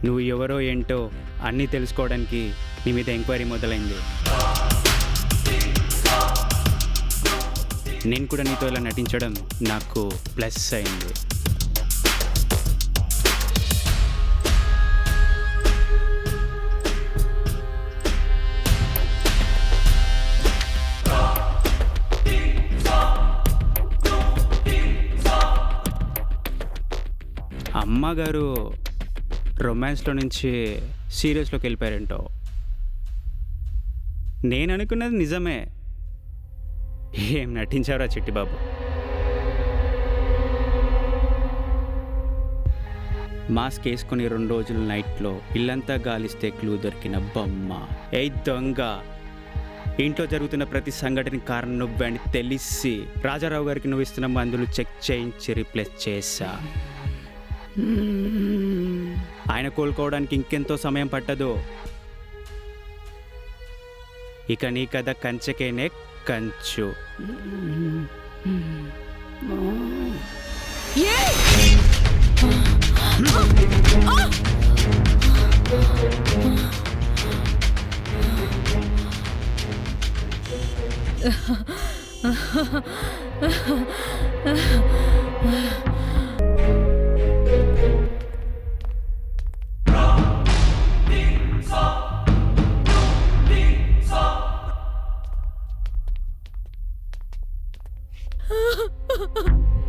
నువ్వు ఎవరో ఏంటో అన్నీ తెలుసుకోవడానికి నీ మీద ఎంక్వైరీ మొదలైంది. నేను కూడా నీతో ఇలా నటించడం నాకు ప్లస్ అయింది. అమ్మగారు రొమాన్స్లో నుంచి సీరియస్లోకి వెళ్ళిపోయారేంటో. నేను అనుకున్నది నిజమే. ఏం నటించారా చిట్టిబాబు. మాస్క్ వేసుకుని 2 రోజుల నైట్లో ఇల్లంతా గాలిస్తే క్లూ దొరికిన బొమ్మ. ఏ దొంగ, ఇంట్లో జరుగుతున్న ప్రతి సంఘటన కారణం నువ్వే అని తెలిసి రాజారావు గారికి నువ్వు ఇస్తున్న మందులు చెక్ చేయించి రీప్లేస్ చేశా. ఆయన కోలుకోవడానికి ఇంకెంతో సమయం పట్టదు. ఇక నీ కథ కంచెకేనే కంచు.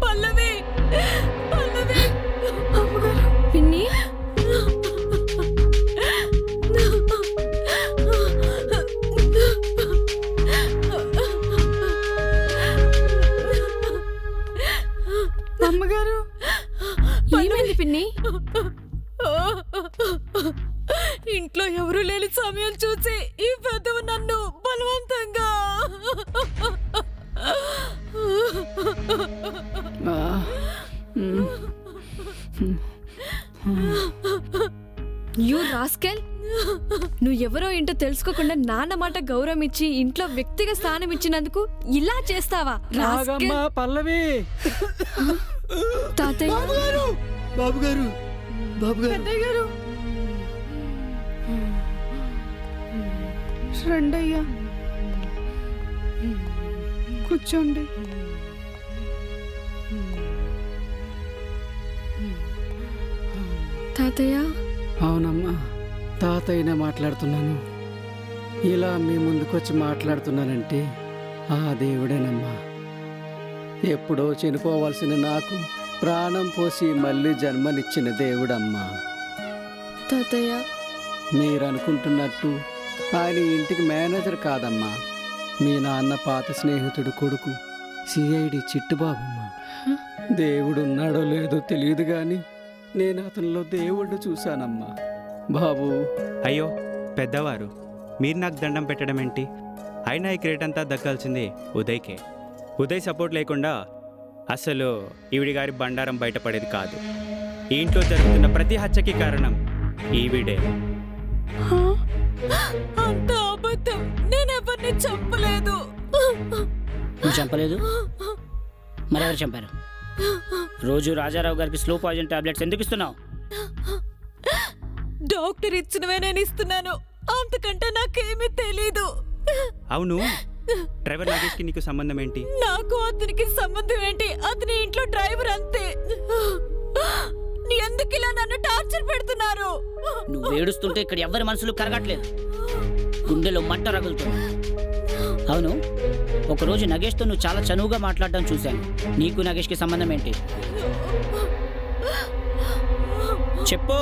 పల్లవి, పల్లవి, పిన్ని, అమ్మగారు ఏమైంది పిన్ని? ఇంట్లో ఎవరు లేని సమయం చూసి ఈ పెద్దవు నన్ను బలవంతంగా యూ రాస్కెల్, నువ్వెవరో ఏంటో తెలుసుకోకుండా నాన్న మాట గౌరవం ఇచ్చి ఇంట్లో వ్యక్తిగత స్థానం ఇచ్చినందుకు ఇలా చేస్తావా? పల్లవి, తాతయ్య, బాబు గారు, పెద్దయ్య గారు, రండయ్యా, కూర్చోండి. తాతయ్య. అవునమ్మా, తాతయ్యనే మాట్లాడుతున్నాను. ఇలా మీ ముందుకొచ్చి మాట్లాడుతున్నానంటే ఆ దేవుడేనమ్మా. ఎప్పుడో చనిపోవాల్సిన నాకు ప్రాణం పోసి మళ్ళీ జన్మనిచ్చిన దేవుడమ్మా. తాతయ్య, మీరనుకుంటున్నట్టు ఆయన ఇంటికి మేనేజర్ కాదమ్మా. మీ నాన్న పాత స్నేహితుడు కొడుకు సిఐడి చిట్టుబాబమ్మా. దేవుడున్నాడో లేదో తెలియదు కానీ నేను అతనిలో దేవుడిని చూశానమ్మా. బాబు, అయ్యో పెద్దవారు, మీరు నాకు దండం పెట్టడం ఏంటి? అయినా ఈ క్రెడిట్ అంతా దక్కాల్సింది ఉదయ్కే. ఉదయ్ సపోర్ట్ లేకుండా అసలు ఈవిడి గారి బండారం బయటపడేది కాదు. ఈ ఇంట్లో జరుగుతున్న ప్రతి హత్యకి కారణం ఈవిడే. అంత అబద్ధం, నేనెవరిని చంపలేదు. నువ్వు చంపలేదు? మరెవరు చంపారు? రోజు రాజారావు గారికి స్లో పాయిజన్ టాబ్లెట్స్ ఎందుకు ఇస్తున్నావు? డాక్టర్ ఇచ్చినవే నేను ఇస్తున్నాను, అంతకంటే నాకేమీ తెలీదు. అవును, డ్రైవర్ నాగేష్కి నీకు సంబంధం ఏంటి? నాకు అతనికి సంబంధం ఏంటి? అతని ఇంట్లో డ్రైవర్ అంతే. ఎందుకు ఇలా నన్ను టార్చర్ పెడుతున్నారు? నువ్వు ఏడుస్తుంటే ఇక్కడ ఎవరి మనసులు కరగట్లేదు, గుండెలో మంట రగులుతుంది. అవును, ఒకరోజు నగేష్తో నువ్వు చాలా చనువుగా మాట్లాడడం చూశాను. నీకు నగేష్కి సంబంధం ఏంటి చెప్పు.